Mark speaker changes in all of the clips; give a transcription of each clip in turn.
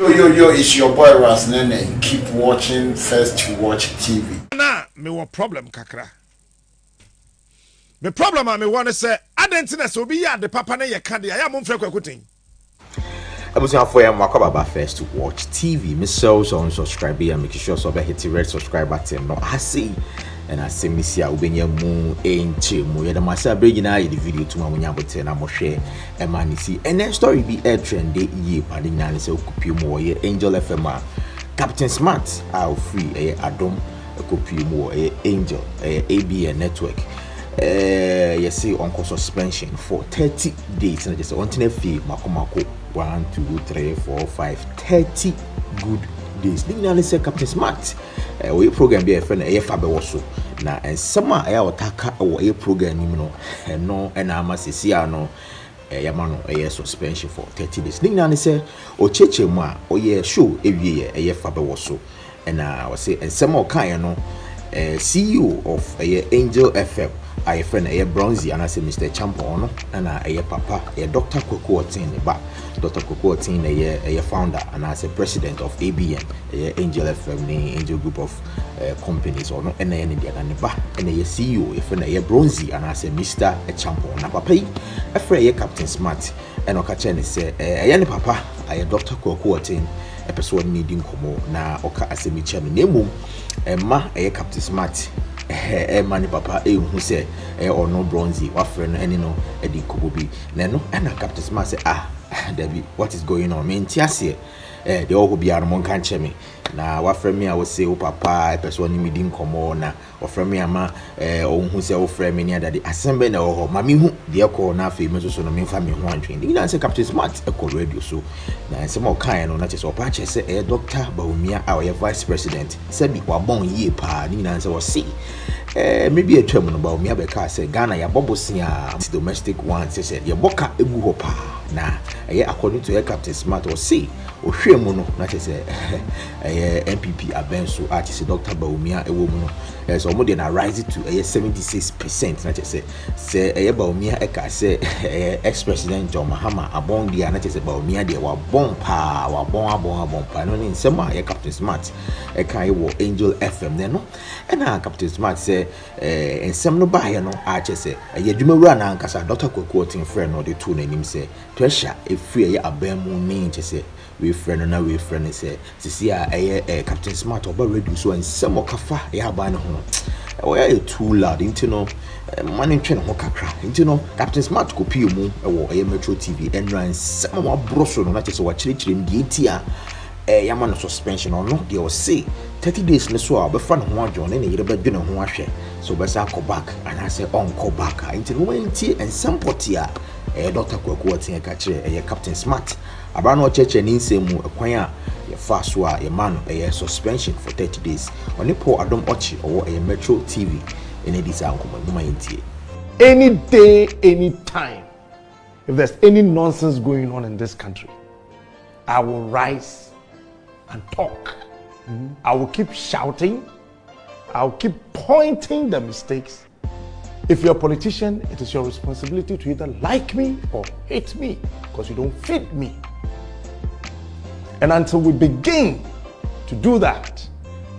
Speaker 1: Yo, it's your boy Ras Nene. Keep watching First to Watch TV.
Speaker 2: Nah, me one problem, kakra. The problem I me want to say, I don't think so be the papa na ye candy. I am on frequent cutting.
Speaker 3: I was for you, about First to Watch TV. Miss so subscribe and make sure so hit the red subscribe button. No, I see. And I say, Miss Ya, when you move ain't chill, you the myself bringing out the video to my Munyabot and I'm share and man see. And then story be a trend day ye, padding and so copy more Angel FMR. Captain Smart, I'll free a Adom, a copy more Angel, ABN network. You see, on suspension for 30 days. And just want to fee Makomako 1, 2, 3, 4, 5, 30 good days. Then say Captain Smart. We program be a friend a fabe also. Na and summer I wataka or a program, you know, and no, and I must see no. Yamano a suspension for 30 days. Then say, o cheche ma, o ye show every year a fabe also. And I was say, and some more kind, no. CEO of Angel FM, I friend a Bronzy, and I say Mr. Champion, and a papa, a Dr. Cocotin, back Dr. Cocotin, a founder, and I say president of ABN, Angel FM, Angel group of companies, or no, and any and a CEO, a friend a Bronzy, and I say Mr. Champion, and papa, a friend a Captain Smart, and Okachene say, a papa, a Dr. Cocotin. Episode needing komo na oka asemi chairman nemu ma Captain Smart mani papa hu se or no Bronzy wa friend no eni no edi kobo bi na no na Captain Smart say Debbie, what is going on? Me ntiase the all be armon kan cheme na wa friend me I will say o papa episode ni needing komo na wa friend me ama hu se o friend me near that the assembly na ho ma me hu de ko na afi me so no me fa me ho antwen ni na say Captain Smart e ko radio so na some more kind no na che so pa che say Dr. Baumia our vice president said bi wa bon ye pa ni na say we see maybe a term no Baumia be ka say Ghana ya bobosia domestic one say ye boka egu ho pa na according to Captain Smart or see o hwe mu no na che say MPP abenso artist Dr. Baumia e wo mu no so mo dey na rise to 76% na che say Baumia e ka say ex-president John Mahama abon dia na che say Baumia dey wa bon pa no ni nsema Captain Smart e kan wo Angel FM there no and Captain Smart say ensem no ba here no a che say adwumawura na ankasa Dr. Kokotin friend no dey to na nim say treasure e free abamu ni che say we friend na we friend say sisi Captain Smart oba radio so ensem okafa ba no ho we too loud into no man twene ho kakra into no Captain Smart ko pie mu e Metro TV enran ensem ma broso no na che say wa chire ndi etia yaman suspension or not they will say 30 days le so be fan ho adwo ne yire badwe ne ho ahwe so be sa go back and I say on go back into no enti and somebody Dr. Kwaku atin ka kire Captain Smart aba no cheche ni nsemu ekwan a ye fa so a ye man suspension for 30 days oni po adom ochi or Metro TV ene dis ankomo no enti
Speaker 2: Any day, any time, if there's any nonsense going on in this country, I will rise and talk. I will keep shouting. I'll keep pointing the mistakes. If you're a politician, it is your responsibility to either like me or hate me because you don't fit me. And until we begin to do that,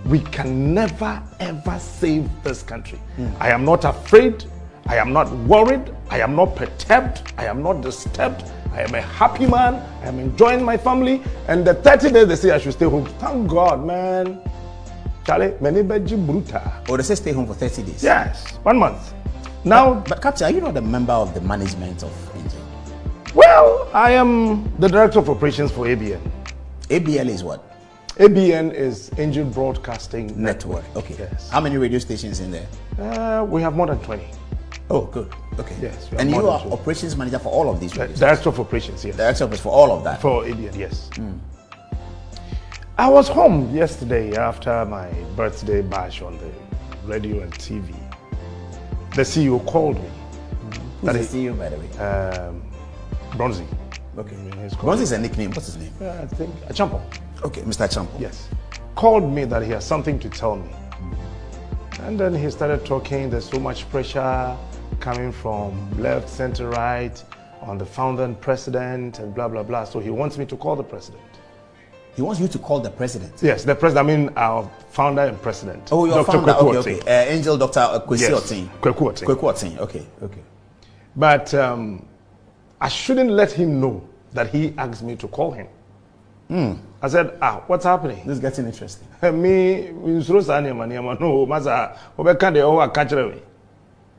Speaker 2: we can never ever save this country. I am not afraid. I am not worried. I am not perturbed. I am not disturbed. I am a happy man. I am enjoying my family. And the 30 days they say I should stay home. Thank God, man. Charlie, many beji bruta.
Speaker 4: Oh, they say stay home for 30 days?
Speaker 2: Yes, 1 month. Now,
Speaker 4: but Captain, are you not a member of the management of Angel?
Speaker 2: Well, I am the director of operations for ABN.
Speaker 4: ABL is what?
Speaker 2: ABN is Angel Broadcasting Network.
Speaker 4: Okay.
Speaker 2: Yes.
Speaker 4: How many radio stations in there?
Speaker 2: We have more than 20.
Speaker 4: Oh, good. Okay.
Speaker 2: Yes.
Speaker 4: And you are operations manager for all of these radio stations?
Speaker 2: Director of operations, yes.
Speaker 4: Director of for all of that?
Speaker 2: For ABN, yes. I was home yesterday after my birthday bash on the radio and TV. The CEO called me.
Speaker 4: Who's the CEO, by the way?
Speaker 2: Bronzy.
Speaker 4: Okay. Bronzy is a nickname. What's his name?
Speaker 2: I think Champo.
Speaker 4: Okay, Mr. Champo.
Speaker 2: Yes. Called me that he has something to tell me. And then he started talking. There's so much pressure coming from left, center, right on the founder and president and blah, blah, blah. So he wants me to call the president.
Speaker 4: He wants you to call the president.
Speaker 2: Yes, the president. I mean, our founder and president.
Speaker 4: Oh, your
Speaker 2: Dr.
Speaker 4: founder.
Speaker 2: Kweku
Speaker 4: Okay,
Speaker 2: Otin.
Speaker 4: okay. Angel Dr. Kwesi Otin.
Speaker 2: Kweku Otin.
Speaker 4: Kweku Otin. Okay, okay.
Speaker 2: But I shouldn't let him know that he asked me to call him. I said, what's happening?
Speaker 4: This is getting interesting.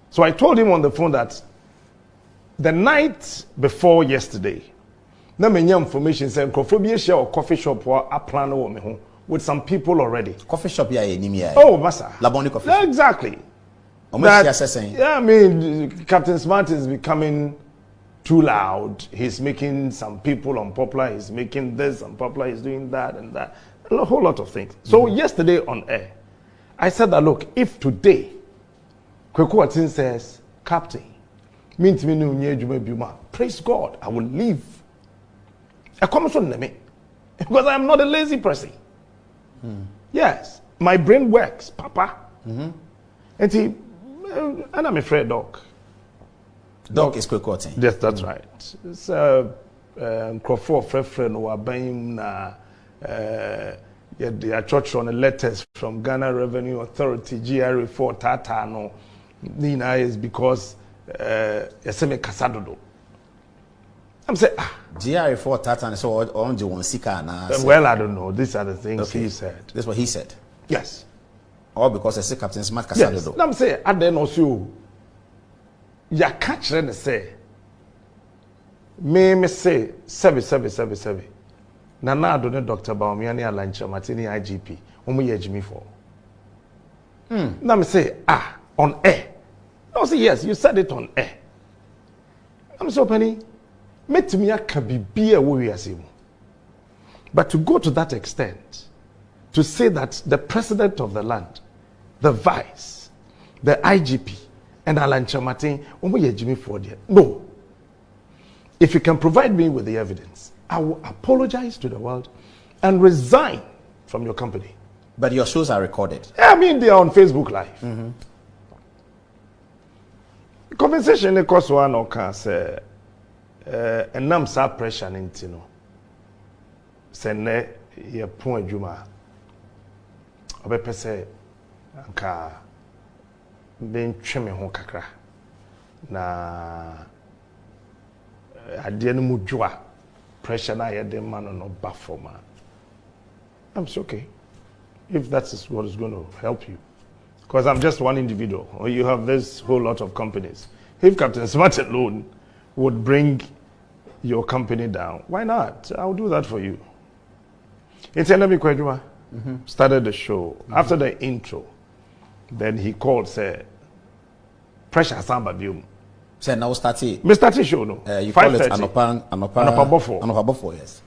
Speaker 2: So I told him on the phone that the night before yesterday, na menya information saying Crawford share or coffee shop or a plan with some people already.
Speaker 4: Coffee shop here,
Speaker 2: Oh, massa.
Speaker 4: Laboni coffee shop.
Speaker 2: Exactly. Yeah, I mean, Captain Smart is becoming too loud. He's making some people unpopular. He's making this unpopular. He's doing that and that. A whole lot of things. So yesterday on air, I said that, look, if today, Kweku Otin says, Captain, praise God, I will leave. Because I am not a lazy person. Yes, my brain works, Papa. And I'm afraid, Doc. Doc
Speaker 4: is Kweku Otin.
Speaker 2: Yes, that's right. It's Crawford friend who are buying their church on the letters from Ghana Revenue Authority, GRA4 Tata no Nina is because Yeseme Kasadodo. I'm saying
Speaker 4: GRA4 Tata so on the one sika na.
Speaker 2: Well, I don't know. These are the things he said.
Speaker 4: This is what he said.
Speaker 2: Yes.
Speaker 4: All because I say Captain Smart Kasadodo.
Speaker 2: Yes. I'm saying at the end also. Ya catch and say, me say, seven. Nana adone Dr. Baumiani Alancha Martini IGP. Omu ye Jimmy for. Now me say, on air. No, say yes, you said it on air. I'm so penny. Met me a kabibi a we asimu. But to go to that extent, to say that the president of the land, the vice, the IGP, and Alan Chamatin, Jimmy Ford. No. If you can provide me with the evidence, I will apologize to the world and resign from your company.
Speaker 4: But your shows are recorded.
Speaker 2: I mean, they are on Facebook Live. Conversation, of course, one or can say, and nam sa pressure into no. Send ye point Juma. Obepe say, anka. Ben tweme ho kakra na ade no mudwa pressure na ye dem man no ba forma. I'm so okay if that is what is going to help you, because I'm just one individual or you have this whole lot of companies. If Captain Smart alone would bring your company down, why not? I'll do that for you. It's Enemy Kwejuma started the show after the intro. Then he called, said, pressure samba bium.
Speaker 4: Said now start it.
Speaker 2: Me start show no.
Speaker 4: You call it Obofour, yes.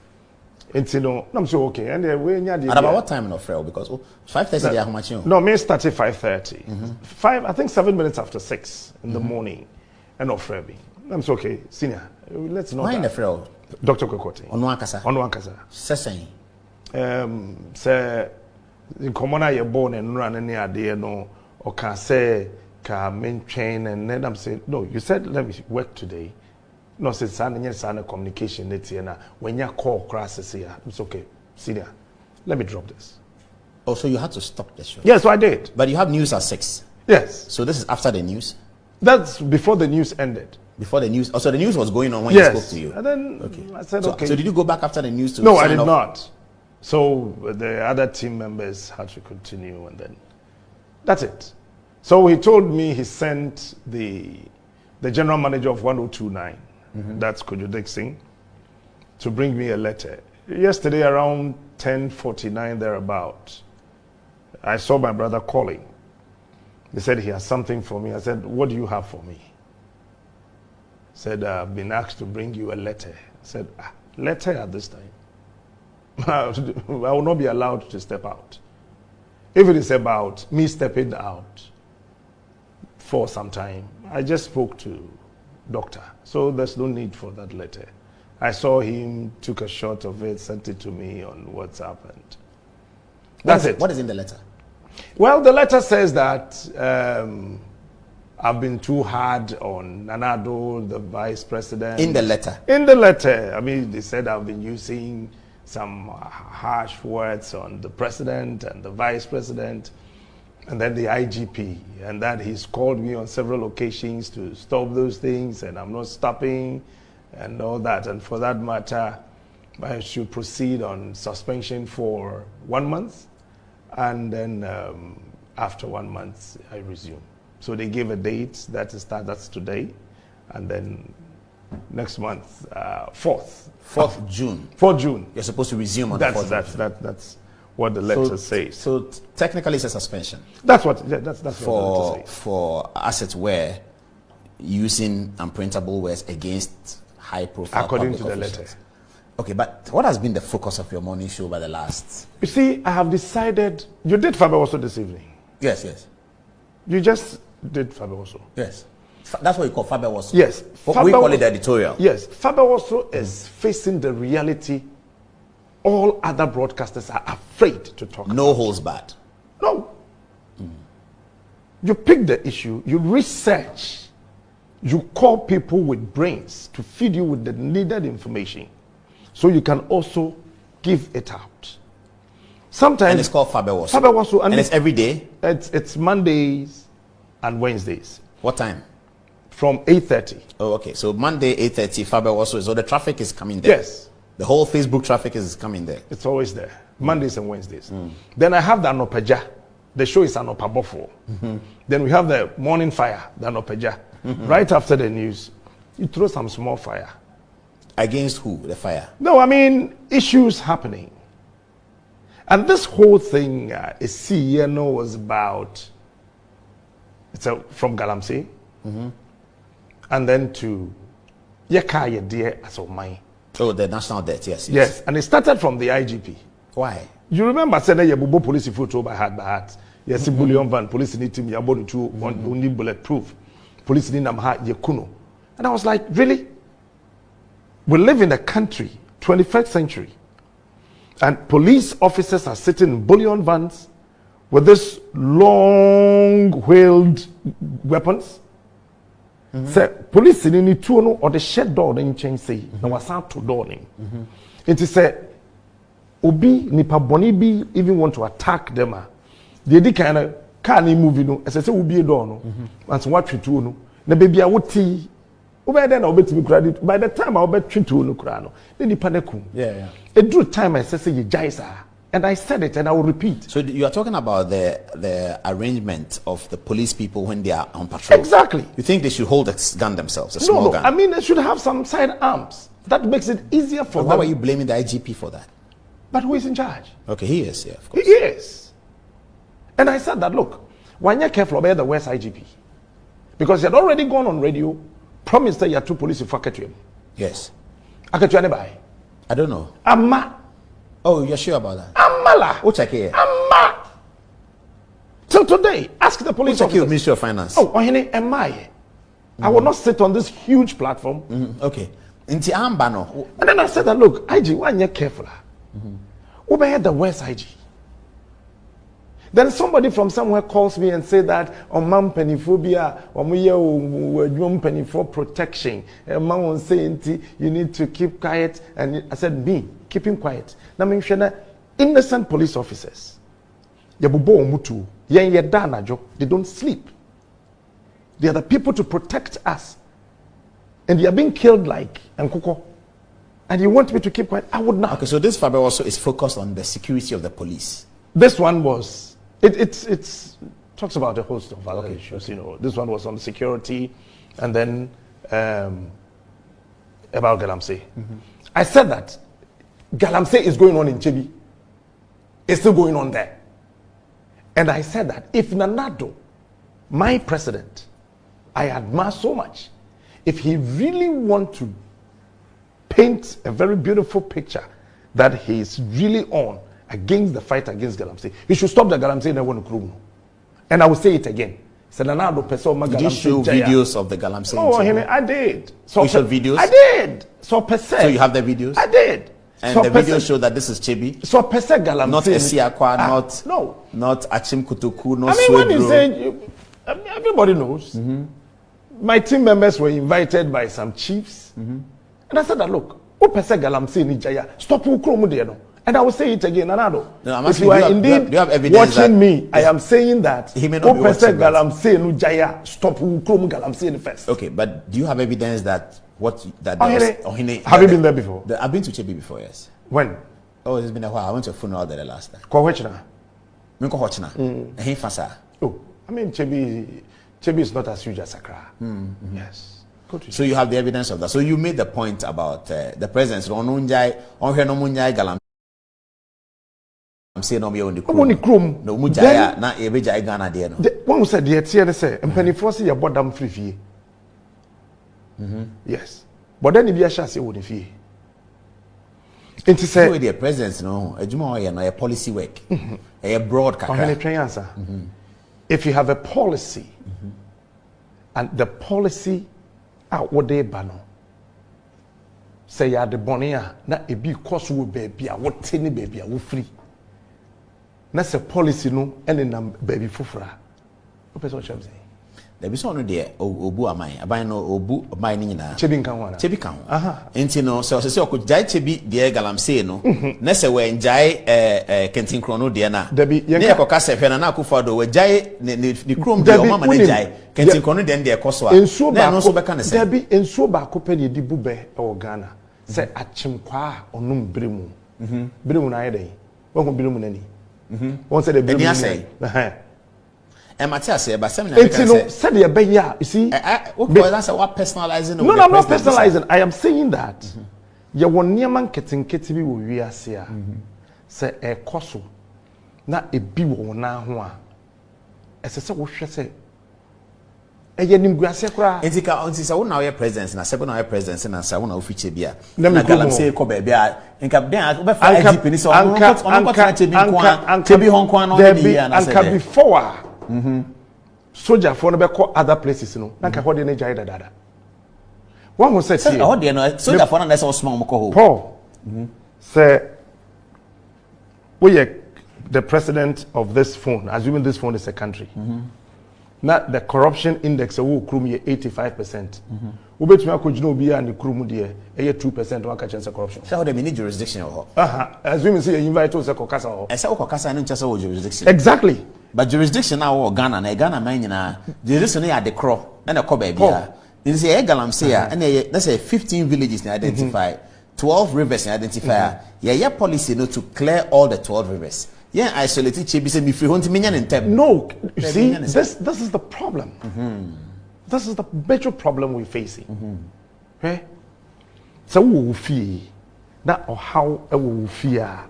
Speaker 2: It's no, I'm so okay. And we nya the.
Speaker 4: At about what time in Ofrel? Because 5:30 they are how much?
Speaker 2: No, me started 5:30. I think 7 minutes after 6 in the morning, and Ofrel. I'm so okay, senior. Let's know.
Speaker 4: Why in Ofrel?
Speaker 2: Dr. Kweku Otin.
Speaker 4: Onwankasa. Seseng.
Speaker 2: Say. In common, you're born and run any idea, no, or can say, can maintain, and then I'm saying, no, you said, let me work today. No, since I'm in communication, when you call crashes here, it's okay, senior, let me drop this.
Speaker 4: Oh, so you had to stop the show?
Speaker 2: Yes, so I did.
Speaker 4: But you have news at 6.
Speaker 2: Yes.
Speaker 4: So this is after the news?
Speaker 2: That's before the news ended.
Speaker 4: Before the news? Oh, so the news was going on when he spoke to you?
Speaker 2: And then I said, okay.
Speaker 4: So did you go back after the news to
Speaker 2: No, I did not. So the other team members had to continue, and then that's it. So he told me he sent the general manager of 1029, that's Kojo Dixon, to bring me a letter. Yesterday around 10:49 thereabout, I saw my brother calling. He said he has something for me. I said, what do you have for me? He said, I've been asked to bring you a letter. I said, letter at this time? I will not be allowed to step out. If it is about me stepping out for some time, I just spoke to doctor, so there's no need for that letter. I saw him, took a shot of it, sent it to me on WhatsApp, and that's it.
Speaker 4: What is in the letter?
Speaker 2: Well, the letter says that I've been too hard on Nanado, the vice president.
Speaker 4: In the letter?
Speaker 2: In the letter. I mean, they said I've been using some harsh words on the president and the vice president, and then the IGP, and that he's called me on several occasions to stop those things, and I'm not stopping, and all that. And for that matter, I should proceed on suspension for 1 month, and then after 1 month, I resume. So they gave a date that's today, and then next month, 4th
Speaker 4: June.
Speaker 2: 4th June.
Speaker 4: You're supposed to resume on the 4th of June.
Speaker 2: That's what the letter says.
Speaker 4: So technically, it's a suspension.
Speaker 2: That's what the letter says.
Speaker 4: For assets where using unprintable words against high-profile
Speaker 2: according
Speaker 4: public
Speaker 2: to the
Speaker 4: officials.
Speaker 2: letter.
Speaker 4: Okay, but what has been the focus of your morning show by the last?
Speaker 2: You see, I have decided. You did Faber also this evening.
Speaker 4: Yes.
Speaker 2: You just did Faber also.
Speaker 4: Yes. That's what you call Faber also.
Speaker 2: Yes.
Speaker 4: We call it the editorial.
Speaker 2: Yes. Faber also is facing the reality all other broadcasters are afraid to talk about.
Speaker 4: No holds barred.
Speaker 2: No. You pick the issue, you research, you call people with brains to feed you with the needed information so you can also give it out. Sometimes.
Speaker 4: And it's called Faber also.
Speaker 2: Faber also.
Speaker 4: And it's every day?
Speaker 2: It's Mondays and Wednesdays.
Speaker 4: What time?
Speaker 2: From 8:30.
Speaker 4: Oh, okay. So Monday, 8:30, Faber also. So the traffic is coming there?
Speaker 2: Yes.
Speaker 4: The whole Facebook traffic is coming there?
Speaker 2: It's always there. Mondays and Wednesdays. Then I have the Anopeja. The show is Obofour. Then we have the morning fire, the Anopeja. Right after the news, you throw some small fire.
Speaker 4: Against who? The fire?
Speaker 2: No, I mean, issues happening. And this whole thing, was about, from Galamsey, and then to Yeka Yedie as of mine.
Speaker 4: Oh, the national debt, yes.
Speaker 2: Yes, and it started from the IGP.
Speaker 4: Why?
Speaker 2: You remember saying that you police photo by heart. Yes, bullion van police need team yabon to only bulletproof. Police need nam ha yekuno. And I was like, really? We live in a country, 21st century, and police officers are sitting in bullion vans with this long-wheeled weapons. Say police in any two or the shed door in change say no was out to door. It is a Obi nipa boni bi even want to attack them. They di kind of can move no as I say Obi door no and so what to no na baby a woti Obi then obet me credit by the time I bet to no kra no the nipa na kum.
Speaker 4: Yeah.
Speaker 2: It drew time I say you jaisa. And I said it and I will repeat.
Speaker 4: So you are talking about the arrangement of the police people when they are on patrol.
Speaker 2: Exactly.
Speaker 4: You think they should hold a gun themselves, a small gun?
Speaker 2: I mean, they should have some side arms. That makes it easier for them.
Speaker 4: Why were you blaming the IGP for that?
Speaker 2: But who is in charge?
Speaker 4: Okay, he is, yeah, of course.
Speaker 2: He is. And I said that, look, when you're careful about the West IGP, because he had already gone on radio, promised that you had two police in Fakatuem.
Speaker 4: Yes.
Speaker 2: I
Speaker 4: don't know.
Speaker 2: Amma.
Speaker 4: Oh, you're sure about that?
Speaker 2: Amala.
Speaker 4: What's here?
Speaker 2: Amma. Till today, ask the police
Speaker 4: What's
Speaker 2: officers.
Speaker 4: Ministry of Finance?
Speaker 2: Oh, am I? I will not sit on this huge platform.
Speaker 4: Okay. Inti ambano.
Speaker 2: And then I said that, look, IG, when you're careful, who the West IG? Then somebody from somewhere calls me and say that on man pennyphobia, or penny for protection. A man will say you need to keep quiet. And I said, me, keeping quiet. Now I'm sure innocent police officers. They don't sleep. They are the people to protect us. And they are being killed like Nkoko. And you want me to keep quiet? I would not.
Speaker 4: Okay, so this Faber also is focused on the security of the police.
Speaker 2: This one was. It's talks about a host of other issues. You know, this one was on security, and then about Galamsey. I said that Galamsey is going on in Chibi. It's still going on there. And I said that if Nanado, my president, I admire so much, if he really wants to paint a very beautiful picture that he's really on against the fight against Galamsey, he should stop the Galamsey in the one room. And I will say it again. Did
Speaker 4: you show videos of the Galamsey?
Speaker 2: Oh, I did.
Speaker 4: You showed videos?
Speaker 2: I did. So
Speaker 4: you have the videos?
Speaker 2: I did.
Speaker 4: And the videos show that this is Chibi?
Speaker 2: So Galamsey.
Speaker 4: Not Esiakwa, not Achim Kutuku, no Swedro.
Speaker 2: When you say, everybody knows. My team members were invited by some chiefs. And I said that, look, pese galamsey ni jaya. Stop ukromu de no. And I will say it again, Anado.
Speaker 4: No, I'm
Speaker 2: if
Speaker 4: asking,
Speaker 2: you are
Speaker 4: do
Speaker 2: indeed
Speaker 4: you have evidence
Speaker 2: watching
Speaker 4: that,
Speaker 2: me, I am saying that.
Speaker 4: He may not be watching
Speaker 2: galamsey no jaya. Stop ukromu galamsey first.
Speaker 4: Okay, but do you have evidence that
Speaker 2: Have you been there before?
Speaker 4: I've been to Chebi before, yes.
Speaker 2: When?
Speaker 4: Oh, it's been a while. I went to a funeral there the last time.
Speaker 2: Kwachina. Oh, I mean, Chebi is not as huge as Accra. Yes.
Speaker 4: So you have the evidence of that. So you made the point about the presence. I'm saying no me on the
Speaker 2: chrome.
Speaker 4: No mujaya na ebeja Ghana there no.
Speaker 2: One who said the tier say empanifo say your bottom free fee. Yes. But then if you shall say wo fee. It is say
Speaker 4: the presence no adwuma o ye no policy work. A broad kakra.
Speaker 2: If you have a policy and the policy what they bano say ya the bonia na e bi cost wo baby a what tiny baby a wo free na say policy no ene na baby fufura what person sham say
Speaker 4: there be so no there obu aman aban no obu aman ni nyina
Speaker 2: chebi nkan wana
Speaker 4: chebi kan enti no so say okujai chebi there galamsey no na say we njai kentin krono there na na yakoka se hwe na akufo do we jai ni krom there o mama na jai kentin krono there there koso a na no so beka ne say
Speaker 2: debi ensuo ba akopɛ ne di bube e wo Ghana say achimkwa onum bremu bremu na ayedai wo bremu na ni won say the bremu
Speaker 4: Matthias said, but
Speaker 2: said you see,
Speaker 4: that's what personalizing.
Speaker 2: No, I'm not personalizing. I am saying that you want near man getting ketibi we are here. Say a koso na a biwo na hoa. As I said, what should say? A yenim grasekra.
Speaker 4: Intika until sa una your presence na seven our presence na sa una ofiche bia. Na galamsey ko be bia. Inka bia be fa IGP ni so on ko chebi honkwan no dey na say.
Speaker 2: Anka before soldier for no be call other places no na ka ho de na jai dada one who said here
Speaker 4: ho de no soldier for na say small mo ko ho
Speaker 2: Paul say we are the president of this phone, assuming this phone is a country. Now the corruption index we krum ye 85%. We bet me akojino obi a ne krum de e 2% one catch corruption.
Speaker 4: So how the mini jurisdiction ho.
Speaker 2: Assuming say you invite us kokasa ho.
Speaker 4: E say kokasa no nche say jurisdiction.
Speaker 2: Exactly.
Speaker 4: But jurisdiction now Ghana na Ghana man nyina jurisdiction ya de kro na ko ba bia. You say galamsey and let's say 15 villages identify, 12 rivers identify. Yeah, policy no to clear all the 12 rivers. Yeah, isolated chebi say me free hunt me nyan ntem.
Speaker 2: No, you see, this is the problem. This is the major problem we're facing. Okay? So we fear that or how we fear.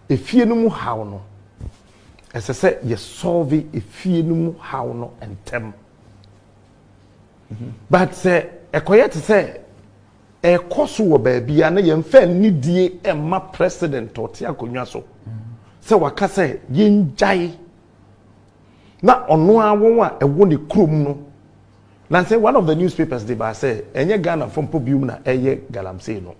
Speaker 2: If you know how no, as I said, you solve it if you know how no and tem. But say a quiet say a course wo baby and you fair need a ma president or tia kunyaso. So waka say yin jai na ono awon a won the krom no. Na say one of the newspapers they ba say enye Ghana from Pobium na eye galamsey no.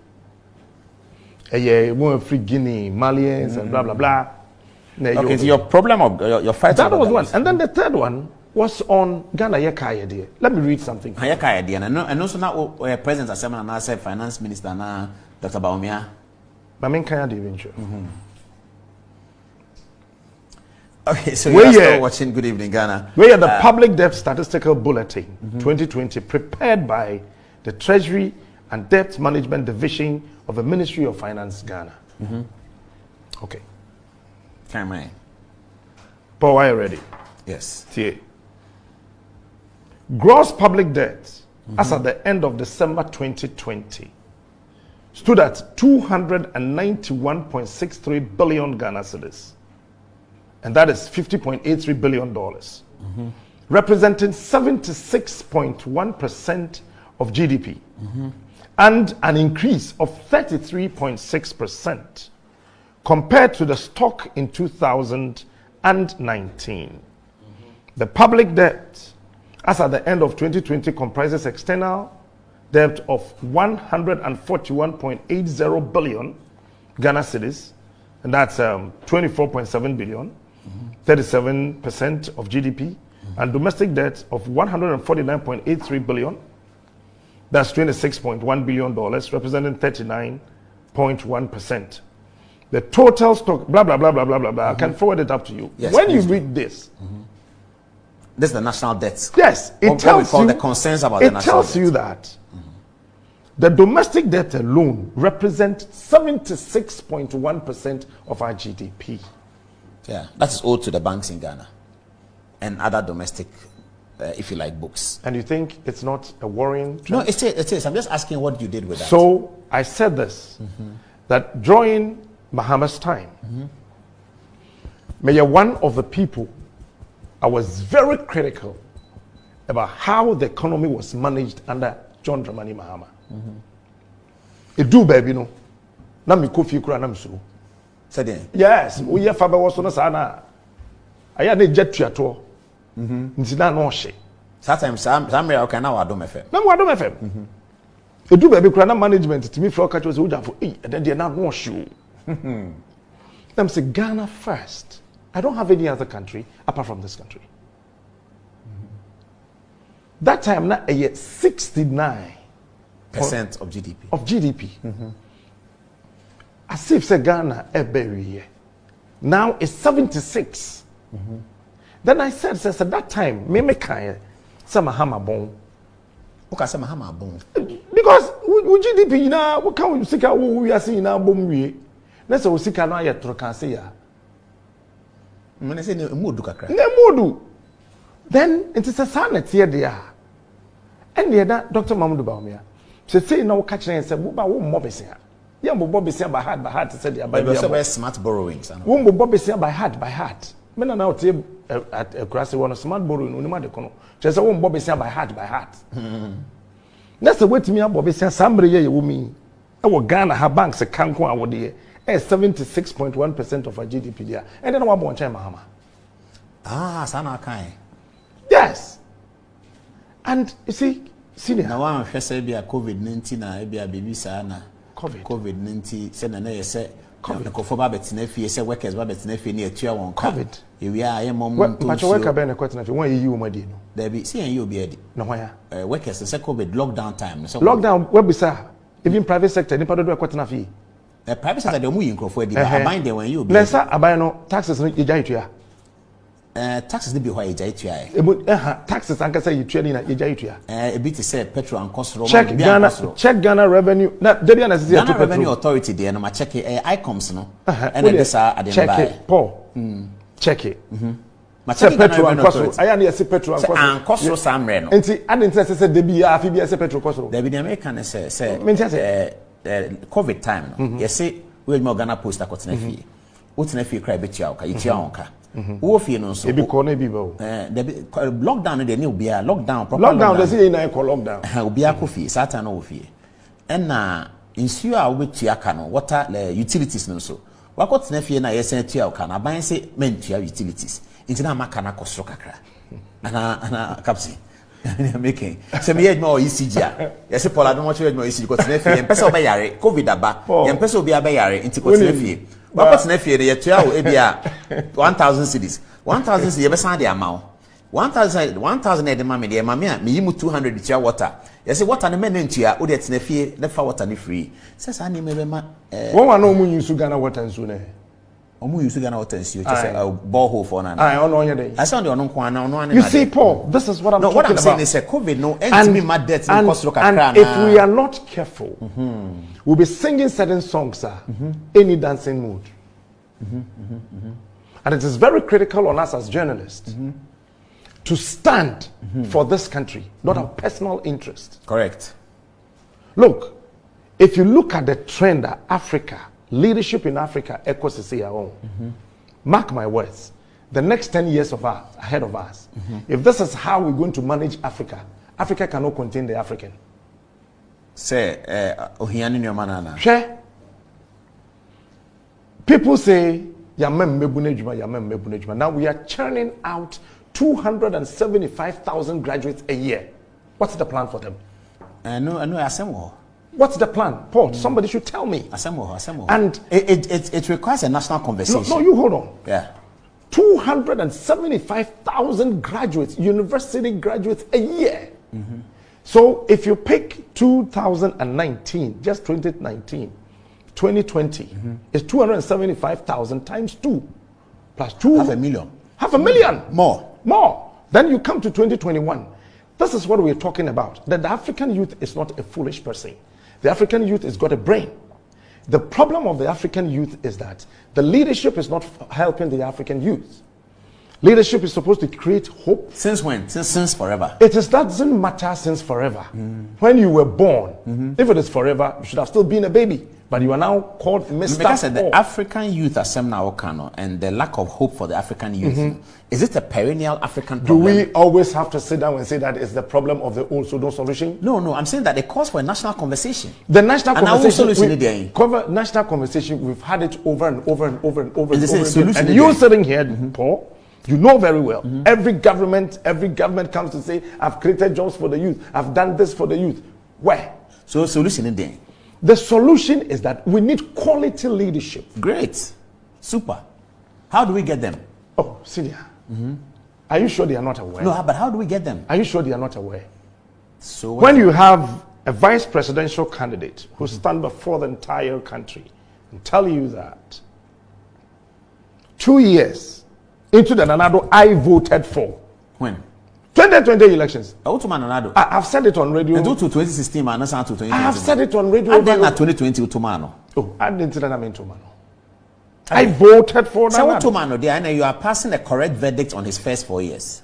Speaker 2: Eye won free Guinea, Malians and blah blah blah.
Speaker 4: Okay, so your problem of your fight.
Speaker 2: That was one. And then the third one was on Ghana Yeka idea. Let me read something.
Speaker 4: Yeka idea. And also now President Assembly and I said Finance Minister na Dr. Baumia.
Speaker 2: Mamin Kaya Divincho.
Speaker 4: Okay, so you're still watching Good Evening Ghana.
Speaker 2: We are the Public Debt Statistical Bulletin 2020 prepared by the Treasury and Debt Management Division of the Ministry of Finance Ghana. Okay.
Speaker 4: Camera.
Speaker 2: Paul, are you ready?
Speaker 4: Yes.
Speaker 2: See. Gross public debt as at the end of December 2020 stood at 291.63 billion Ghana cedis. And that is $50.83 billion, representing 76.1% of GDP, and an increase of 33.6% compared to the stock in 2019. The public debt, as at the end of 2020, comprises external debt of 141.80 billion Ghana cedis, and that's 24.7 billion. 37% of GDP, and domestic debt of 149.83 billion, That's $26.1 billion, representing 39.1%. The total stock, blah, blah, blah, blah, blah, blah, blah. I can forward it up to you.
Speaker 4: Yes,
Speaker 2: when you read this,
Speaker 4: this is the national debt.
Speaker 2: yes, it tells you
Speaker 4: the concerns about the national debt.
Speaker 2: It tells you that the domestic debt alone represents 76.1% of our GDP.
Speaker 4: Yeah, that is owed to the banks in Ghana and other domestic, if you like, books.
Speaker 2: And you think it's not a worrying trend?
Speaker 4: No, it is. I'm just asking what you did with that.
Speaker 2: So I said this, that during Mahama's time, Mayor, one of the people, I was very critical about how the economy was managed under John Dramani Mahama. It do, baby, no. Na mi kofi kura na msuru.
Speaker 4: Said
Speaker 2: Yes, we have Faber was on a sana. I had a jet to to. Ntina no she.
Speaker 4: sometimes some real can now Adom FM.
Speaker 2: Na mo Adom FM. It do, baby, kura na management to me for catch was uja for and then they now no show. Them say Ghana first. I don't have any other country apart from this country. That time now a 69%
Speaker 4: of GDP.
Speaker 2: Of GDP. As if say Ghana a very year. Now it's 76. Then I said, at that time, me kind some Mahama bon.
Speaker 4: Okay, some Mahama bon.
Speaker 2: Because with GDP now, what can we see? We are seeing now boom we. Let's say we see now yet to can say ya.
Speaker 4: When I say no mood kakra.
Speaker 2: Ne modu. Then it is a sonnet here there. And the other Dr. Mahmoud Baumia. Say now catching and say, "Buba wo mobisia." Yeah, mobisia by heart to say the
Speaker 4: about smart borrowings.
Speaker 2: Wo mobisia by heart. Men are now at a grassy one smart borrowing no matter kono. Just wo mobisia by heart. That's the way to me mobisia somebody ye wumi. Our Ghana her banks a kanko awode 76.1% of our GDP there. And then what boncha Mahama.
Speaker 4: Sana kai.
Speaker 2: Yes. And you see, senior.
Speaker 4: Now one say be a COVID-19 na be a baby sana. COVID-19 say na ye say COVID ko for ba betena fie say workers ba betena fie na etua won ka. COVID. We are a mom to.
Speaker 2: But your worker be na kwetena fie won yi umadi no.
Speaker 4: There be see you be edi.
Speaker 2: No why?
Speaker 4: Workers say COVID lockdown time. So
Speaker 2: lockdown we be say even private sector nipa do kwetena fie.
Speaker 4: Private sector dey mu yin crofo edi ba aban dey when you be.
Speaker 2: Let's say aban no taxes no ye jai tua.
Speaker 4: Taxes dey be why ye jai tua.
Speaker 2: Taxes anka say ye tua ni na ye jai tua.
Speaker 4: A bit say petrol and cost
Speaker 2: check Ghana revenue. Na dey na say
Speaker 4: Ghana revenue authority dey na ma check ICOMS no. And this are dey
Speaker 2: check it, Paul. Check it. Ma check petrol and cost. Aya na say petrol and cost.
Speaker 4: And cost some re no.
Speaker 2: Enti adin say dey be afi bi say petrol cost.
Speaker 4: There be the American say COVID time no. You say we mo Ghana post akotena fie. Wotena fie cry betua ka yitua onka. Wo fie no so.
Speaker 2: E be corner bi ba o.
Speaker 4: Lockdown dey new bia lockdown proper
Speaker 2: lockdown dey say na call lockdown.
Speaker 4: Obi akofie satan no wo fie. Na nsuo a wo betua ka no water utilities no so. Wakotena fie na yesen tua ka na ban say mentua utilities. Nti na maka na kosoro kakra. Ana kapsi. Making so me edma o ECG a yes Paul adom watch edma o ECG ko tena fie empesa oba yare covid aba empesa obi aba yare nti ko tena fie wa ko tena fie ye tua o ebia 1000 cedis 1000 cedis ye be san de ama 1000 ede ma me de ma me a me yimu 200 tua water yes water ne me na ntua o de tena fie ne fa water ne free se sa ni me be ma
Speaker 2: won wa no mu use Ghana water nsu ne
Speaker 4: omu use Ghana water nsu just a borehole for na
Speaker 2: ono onye dey
Speaker 4: I sound on nko ana ono ana
Speaker 2: you see Paul this is what I'm talking about.
Speaker 4: What I'm saying is a COVID no and me mad debt no cost
Speaker 2: and if we are not careful we'll be singing certain songs any dancing mood and it is very critical on us as journalists to stand for this country not our personal interest.
Speaker 4: Correct.
Speaker 2: Look, if you look at the trend that Africa leadership in Africa echoes is our own. Mark my words. The next 10 years of us ahead of us, if this is how we're going to manage Africa, Africa cannot contain the African.
Speaker 4: Say, Ohiani Nyomanana.
Speaker 2: Share. People say, now we are churning out 275,000 graduates a year. What's the plan for them?
Speaker 4: No,
Speaker 2: what's the plan? Paul, somebody should tell me.
Speaker 4: Assemble.
Speaker 2: And
Speaker 4: it requires a national conversation.
Speaker 2: No, you hold on.
Speaker 4: Yeah.
Speaker 2: 275,000 graduates, university graduates a year. So if you pick 2019, just 2019, 2020, it's 275,000 times 2 plus 2.
Speaker 4: 500,000.
Speaker 2: 500,000.
Speaker 4: More.
Speaker 2: Then you come to 2021. This is what we're talking about. That the African youth is not a foolish person. The African youth has got a brain. The problem of the African youth is that the leadership is not helping the African youth. Leadership is supposed to create hope.
Speaker 4: Since when? Since forever.
Speaker 2: It doesn't matter since forever. When you were born, if it is forever, you should have still been a baby. But you are now called Mr.
Speaker 4: Because I said the
Speaker 2: Paul.
Speaker 4: African youth are Semna and the lack of hope for the African youth. Is it a perennial African
Speaker 2: Do
Speaker 4: problem?
Speaker 2: we always have to sit down and say that it's the problem of the old, so no solution?
Speaker 4: No, I'm saying that it calls for a national conversation.
Speaker 2: The national
Speaker 4: And I will
Speaker 2: conversation,
Speaker 4: solution it there.
Speaker 2: national conversation, we've had it over and over and over and over
Speaker 4: And
Speaker 2: and
Speaker 4: they say
Speaker 2: over.
Speaker 4: solution
Speaker 2: And
Speaker 4: it
Speaker 2: you're
Speaker 4: there.
Speaker 2: sitting here, Paul, you know very well. Every government comes to say, I've created jobs for the youth. I've done this for the youth. Where?
Speaker 4: So solution it there.
Speaker 2: The solution is that we need quality leadership.
Speaker 4: Great. Super. How do we get them?
Speaker 2: Oh, Celia, are you sure they are not aware?
Speaker 4: No, but how do we get them?
Speaker 2: Are you sure they are not aware?
Speaker 4: So
Speaker 2: When you have a vice presidential candidate who stand before the entire country and tell you that 2 years into the Nanado I voted for
Speaker 4: when?
Speaker 2: 2020 elections. I've said it on radio.
Speaker 4: And to 2016 man, not to 2020.
Speaker 2: I have said it on radio.
Speaker 4: And then at 2020 Utumano.
Speaker 2: Oh, I didn't say that I meant Tomano. I voted for
Speaker 4: So
Speaker 2: Nanado.
Speaker 4: Utumano there, and you are passing a correct verdict on his first 4 years.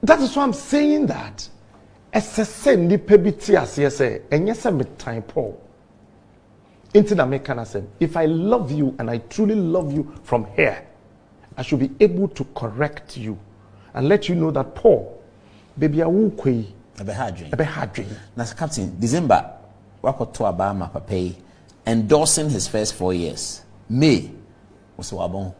Speaker 2: That is why I'm saying that. SSN ni pebiti asese enyese me time Paul. Into the American said, if I love you and I truly love you from here, I should be able to correct you and let you know that Paul, baby, I will kwe.
Speaker 4: Ebe hadrin.
Speaker 2: That's
Speaker 4: Captain, December, wakoto abama papai, endorsing his first 4 years. May, was wabon.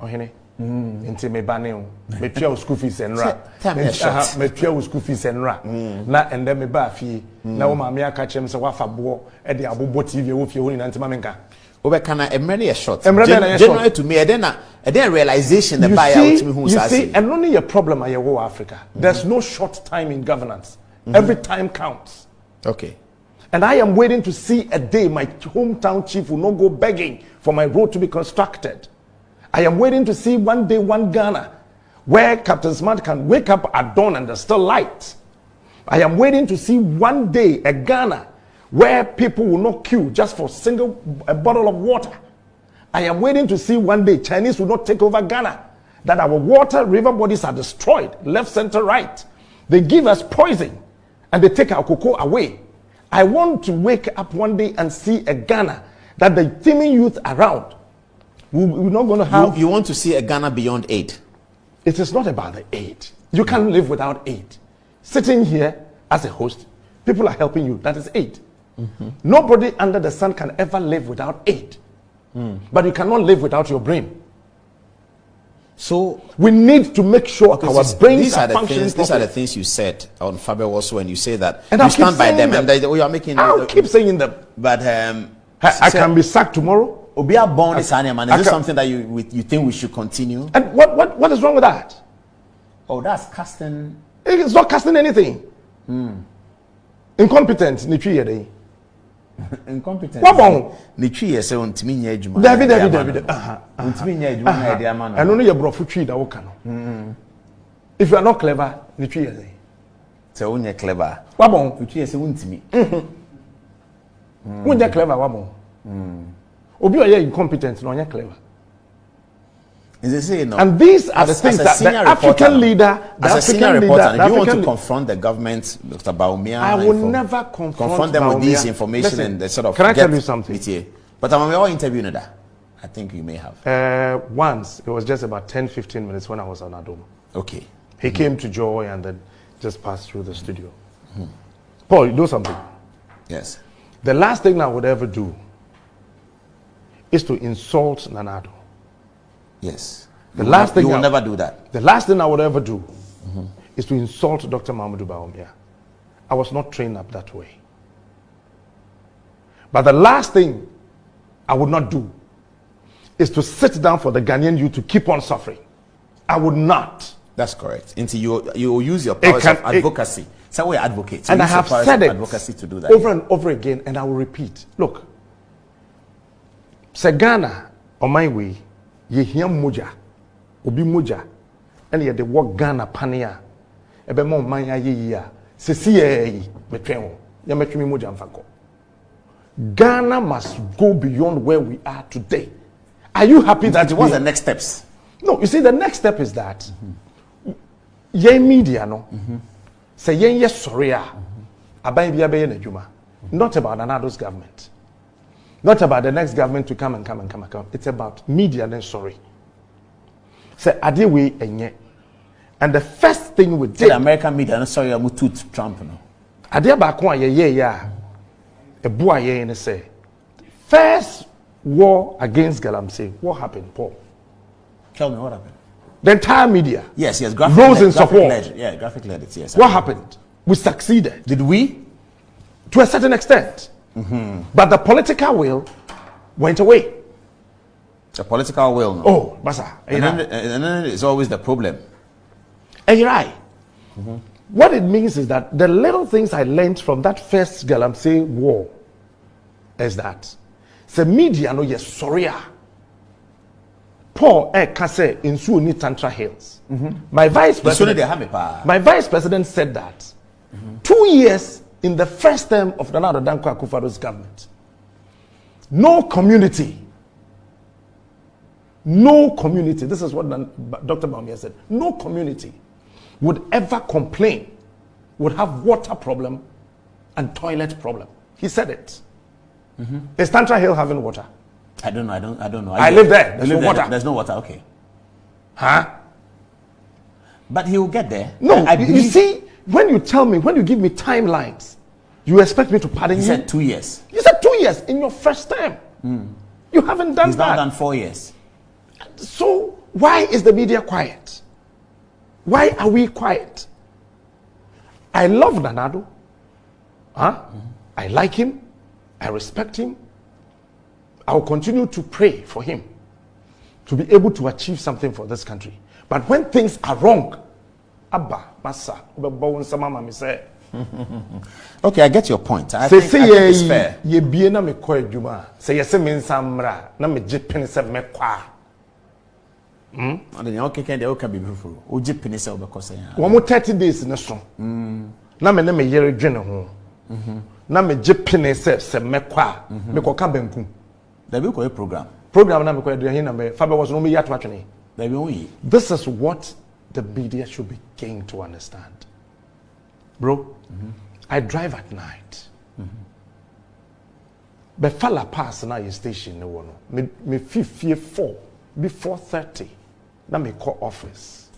Speaker 2: Ohene. Into me banning, me tell school fees and ra.
Speaker 4: Tell me a shot.
Speaker 2: Me tell school fees and ra. Na and then me bafi. Na uma me catch him so wafa bo. Edi abubo TV wo fie honi nanti mamenka.
Speaker 4: Obekana emrele a shot.
Speaker 2: Generally
Speaker 4: to me, then realization the buy out me who
Speaker 2: you see, and only a problem I go Africa. There's no short time in governance. Every time counts.
Speaker 4: Okay.
Speaker 2: And I am waiting to see a day my hometown chief will not go begging for my road to be constructed. I am waiting to see one day one Ghana where Captain Smart can wake up at dawn and there's still light. I am waiting to see one day a Ghana where people will not queue just for a bottle of water. I am waiting to see one day Chinese will not take over Ghana, that our water river bodies are destroyed, left, center, right. They give us poison and they take our cocoa away. I want to wake up one day and see a Ghana that the teeming youth around, we're not going to have.
Speaker 4: You want to see a Ghana beyond aid?
Speaker 2: It is not about the aid. You can't live without aid. Sitting here as a host, people are helping you. That is aid. Nobody under the sun can ever live without aid. But you cannot live without your brain.
Speaker 4: So
Speaker 2: we need to make sure our brains are functioning.
Speaker 4: These are the things you said on Fabio also when you say that
Speaker 2: and
Speaker 4: you stand by them. And you are making.
Speaker 2: I'll keep saying them.
Speaker 4: But
Speaker 2: I can be sacked tomorrow.
Speaker 4: Obia born is man. Is this something that you think we should continue?
Speaker 2: And what is wrong with that?
Speaker 4: Oh, that's casting.
Speaker 2: It's not casting anything. Incompetent. Incompetent. What wrong?
Speaker 4: Nichi say untimi nya adwuma.
Speaker 2: David.
Speaker 4: Untimi nya adwuma na ide ama no.
Speaker 2: And only your brofu twi da wo ka no. If you are not clever, nichi say.
Speaker 4: Say unye clever.
Speaker 2: What wrong?
Speaker 4: Nichi say untimi.
Speaker 2: Unye clever what wrong? Obi oye incompetent no onye clever.
Speaker 4: Is it say no?
Speaker 2: And these are the things that the African leader, the African leader,
Speaker 4: if you want to confront the government, Dr. Baumia,
Speaker 2: I will never confront
Speaker 4: them with
Speaker 2: Baumia.
Speaker 4: this information. Listen, and the sort of.
Speaker 2: Can I tell you something?
Speaker 4: But I'm all interviewing that. I think you may have.
Speaker 2: Once it was just about 10-15 minutes when I was on Adom.
Speaker 4: Okay.
Speaker 2: He came to Joy and then just passed through the studio. Paul, you do something.
Speaker 4: Yes.
Speaker 2: The last thing I would ever do is to insult Nanado.
Speaker 4: Yes.
Speaker 2: The last thing
Speaker 4: you will never do that.
Speaker 2: The last thing I would ever do is to insult Dr. Mahamudu Bawumia. I was not trained up that way. But the last thing I would not do is to sit down for the Ghanaian youth to keep on suffering. I would not.
Speaker 4: That's correct. Until you use your powers of advocacy. So we advocate.
Speaker 2: And I have said it
Speaker 4: advocacy to do that
Speaker 2: over and over again, and I will repeat. Look, say Ghana on my way, ye hear moja, obi moja, and ye the work Ghana pania, ebe mo manya ye ya, se siye between ya metumi moja mfako. Ghana must go beyond where we are today. Are you happy that
Speaker 4: what's the next steps?
Speaker 2: No, you see, the next step is that ye media no say ye yes sorry aban bia be na djuma. Not about another's government. Not about the next government to come. It's about media then sorry. Say ade we enye. And the first thing we did,
Speaker 4: the American media no sorry am to Trump no.
Speaker 2: Ade ba ko ye ya. Ebua ye ne say first war against Galamsey. What happened, Paul?
Speaker 4: Tell me what happened.
Speaker 2: The entire media.
Speaker 4: Yes,
Speaker 2: rose in support.
Speaker 4: Graphic led it, yes.
Speaker 2: What happened? We succeeded.
Speaker 4: Did we?
Speaker 2: To a certain extent. But the political will went away.
Speaker 4: The political will, no.
Speaker 2: Oh, Basa.
Speaker 4: And then it's always the problem.
Speaker 2: And you're right. What it means is that the little things I learned from that first Galamsey war is that the media no yes sorry. Paul Kase in Suoni Tantra Hills. My vice president said that 2 years in the first term of Nana Danko Akufo-Addo's government, no community, this is what Dr. Baumia said, no community would ever complain, would have water problem and toilet problem. He said it. Is Tantra Hill having water?
Speaker 4: I don't know.
Speaker 2: I live there. There's no water.
Speaker 4: There's no water. Okay.
Speaker 2: Huh?
Speaker 4: But he will get there.
Speaker 2: No, you see, when you give me timelines, you expect me to pardon you.
Speaker 4: You said 2 years.
Speaker 2: You said 2 years in your first term. You haven't done
Speaker 4: He's
Speaker 2: that.
Speaker 4: now done 4 years.
Speaker 2: So why is the media quiet? Why are we quiet? I love Nanado. I like him. I respect him. I will continue to pray for him to be able to achieve something for this country. But when things are wrong, Abba, Massa,
Speaker 4: okay, I get your point. I think it's fair.
Speaker 2: Ye be na me kwa juma. Say yese me nsamra na me jipini se me kwa.
Speaker 4: And then okay, can they okay be beautiful? O jipini se obeko say.
Speaker 2: Wo mo 30 days na so. Na me yere dwene ho. Na me jipini se me kwa. Me ko ka banku.
Speaker 4: There be a program.
Speaker 2: Na me kwa dwene na me fa be was no me ya to atwene.
Speaker 4: There be we.
Speaker 2: This is what the media should begin to understand. Bro, I drive at night. But fala pass na your station no one. Me 4 before 30. Na me call office.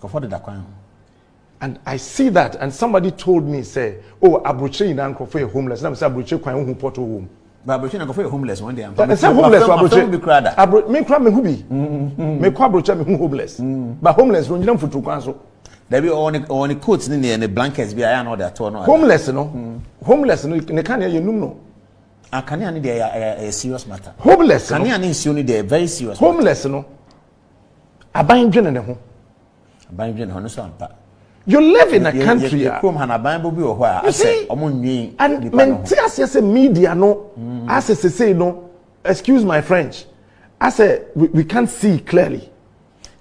Speaker 2: And I see that, and somebody told me, say, oh, Abroche in Uncle for homeless. Now, say Abroche kwan who port home. But Abroche na for homeless one day. I'm say homeless Abroche. Me cry me who be. Me cry Abroche me who homeless. But homeless when you don't for kwan so.
Speaker 4: There be on the coats in the blankets be I know that torn.
Speaker 2: Homeless no. Homeless no ne kan you no.
Speaker 4: I can need a serious matter.
Speaker 2: Homeless
Speaker 4: can you need there very serious.
Speaker 2: Homeless no. Aban dwene ne ho.
Speaker 4: Aban dwene ho no so ampa.
Speaker 2: You live in a country.
Speaker 4: You
Speaker 2: see, and mentally media no, as I say no, excuse my French, I say we can't see clearly.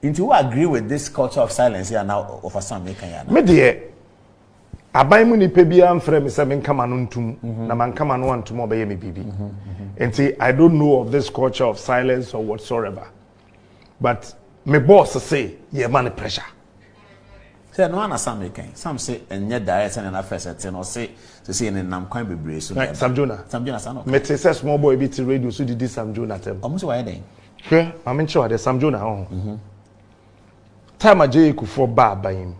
Speaker 4: Into you agree with this culture of silence here now of some making ya.
Speaker 2: Me dear, abai mu ni pebia amfre me se men kama no ntum na man kama no antum obeye me bibi. Enti I don't know of this culture of silence or whatsoever. But my boss say, yeah, man pressure.
Speaker 4: Say no one some making. Some say and yet diet and affairs and say to see in nam kwan bebre so.
Speaker 2: Sam Jonah san. Me say small boy bit radio so did Sam Jonah tell.
Speaker 4: Almost why then?
Speaker 2: Hwe, I'm sure the Sam Jonah Time a Jay Kufuor ba him.